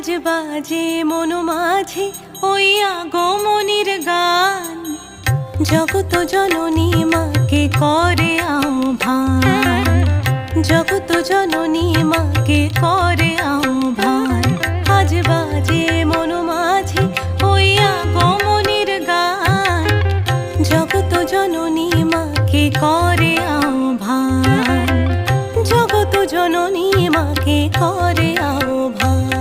আজ বাজে মন মাঝে ওই আগমনীর গান, জগত জননী মাকে করে আহ্বান, জগত জননী মাকে করে আহ্বান। আজ বাজে মন মাঝে ওই আগমনীর গান, জগত জননী মাকে করে আহ্বান, জগত জননী মাকে করে আহ্বান।